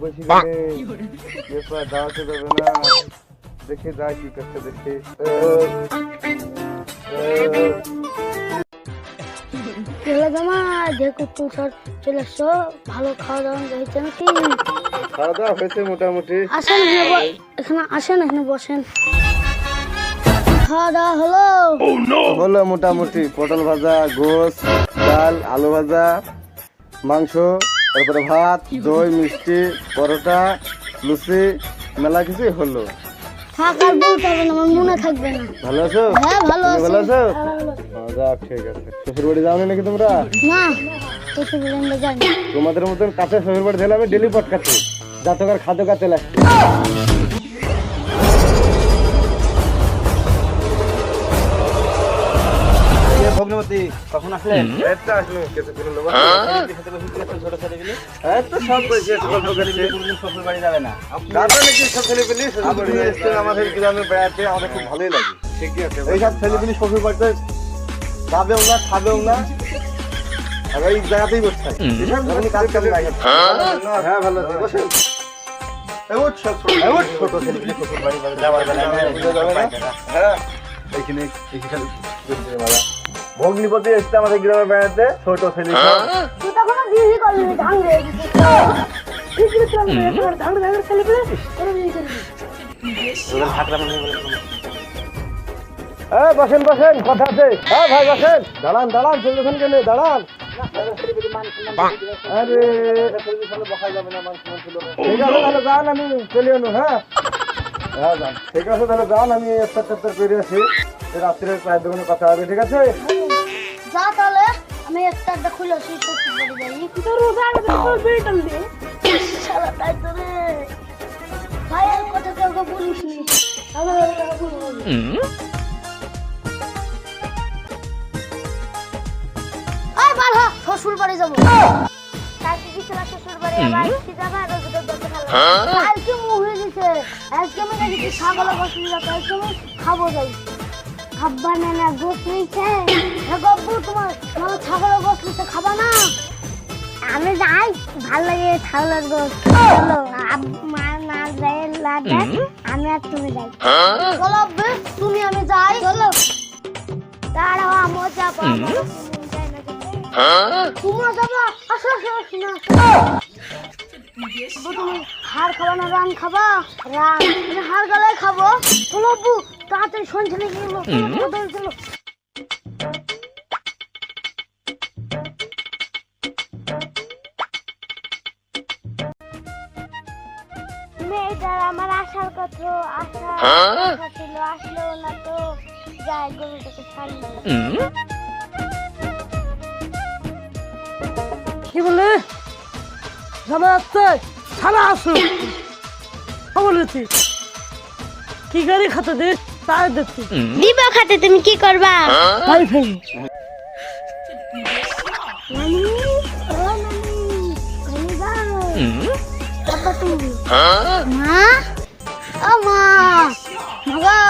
বসে গেলে এরপর দাওয়াতে যাবে না, দেখে যায় কি করতে দেখে। জামা দেখো তুই চলে আসছো, ভালো খাওয়া দাওয়া হয়েছে নাকি? খাওয়া দাওয়া হয়েছে মোটামুটি। আসেন এখানে আসেন, এখানে বসেন। খাওয়া দাওয়া হলো? হলো মোটামুটি, পটল ভাজা, গোস, ডাল, আলু ভাজা, মাংস, তারপরে ভাত, দই, মিষ্টি, পরোটা, লুচি, মেলা কিছুই হলো। থাক আর বলতে হবে না, আমার মনে থাকবে না। ভালো আছো? হ্যাঁ ভালো আছি। ভালো আছো? হ্যাঁ, ভালো। যাক ঠিক আছে। শ্বশুর বাড়ি যাওনি নাকি তোমরা? না শ্বশুর বাড়ি আমরা যাই না। তোমাদের মতন কাছে শ্বশুর বাড়ি দিলে আমি ডেলি পট খাচ্ছি, জাতকার খাদ্য কাছে লাগছে। ভগ্নবতী কখন আসলেন? একটা আসলো কিছুক্ষণ হলো। ছোট ছেলেগুলি এই তো সব বসে আছে, গল্প করছে। শ্বশুর বাড়ি যাবে না। দাদা নাকি সব ছেলেপিলি শ্বশুর বাড়ি এসছে আমাদের গ্রামে বেড়াতে, আমাদের খুব ভালোই লাগে। ঠিকই আছে, এইসব ছেলেপিলি শ্বশুর বাড়িতে যাবেও না, খাবেও না, আর এই জায়গাতেই বসে থাকে। যখনই কাজ কামে লাগে। হ্যাঁ ভালো আছে, বসেন। ছোট ছেলেগুলি শ্বশুর বাড়ি যাওয়ার বেলা হ্যাঁ এইখানে ভগ্নিপতি এসছে আমাদের গ্রামে বেড়াতে, ছোট ছেলে তুই তখন বিয়ে করলি না, ঢাং রে বসেন বসেন, কথা আছে। হ্যাঁ ভাই বসেন, দাঁড়ান দাঁড়ান, চলছেন কেন, দাঁড়ান। আরে বসা যাবে না, ঠিক আছে তাহলে যান, আমি চলে এলো। হ্যাঁ হ্যাঁ যান, ঠিক আছে তাহলে যান, আমি একটা করে আসি, রাত্রে প্রায় দোকানে কথা হবে, ঠিক আছে? যা তাহলে, আমি একটা খুলে আসি, শ্বশুর বাড়ি যাই। তোর রোজা বিয়ে টানবে শালা, তাই তো রে ভাইয়ের কথা কাউকে বলিস নি। শ্বশুর বাড়ি যাবো। কালকে গেছিল শ্বশুর বাড়ি, আবার কি যাবে? কালকে মুহে দিছে, আজকে আমি নাকি ছাগল বসলি যাবো, আজকে আমি খাবো যাই। খাবা না না গোস নিছে, গব্বু তোমার আমার ছাগল গোস নিছে, খাবা না? আমি যাই, ভাল লাগে ছাগলের গোস। চলো মা না যাই লাগে, আমি আর তুমি যাই। চলো বেশ, তুমি আমি যাই, চলো। দাঁড়াও, আমিও যাবো। তোমরা যাবো? আসো আসো, শোনো তুমি হাড় খাবা না রান খাবা? রান তুমি হাড় গলায় খাবো। চলো বু, তাড়াতাড়ি সঞ্চলে গেলো, চলো। মেয়েটার আমার আসার কথা ছিল, আসলেও না তো। যাই, গরুটাকে ছাড়লো। কি বলে জামা আসছে, ছাড়া আসো বলেছি। কি গাড়ি খাতে দে, তাই দেখছি দিব খাতে, তুমি কি করবা? তাই ফেলি মা ও মা মাগো,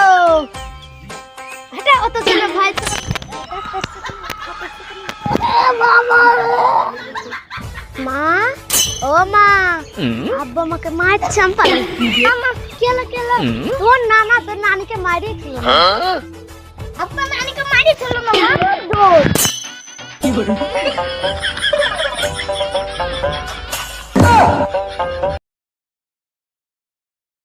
এটা অত ছোট ভাই তো। মা ও মা, আব্বা আমাকে মারছে, আমি পালাই। কেলা তোর নানা তোর নানিকে মারিয়েছিল। আব্বা নানিকে মারিয়েছিল না, মা দৌড়।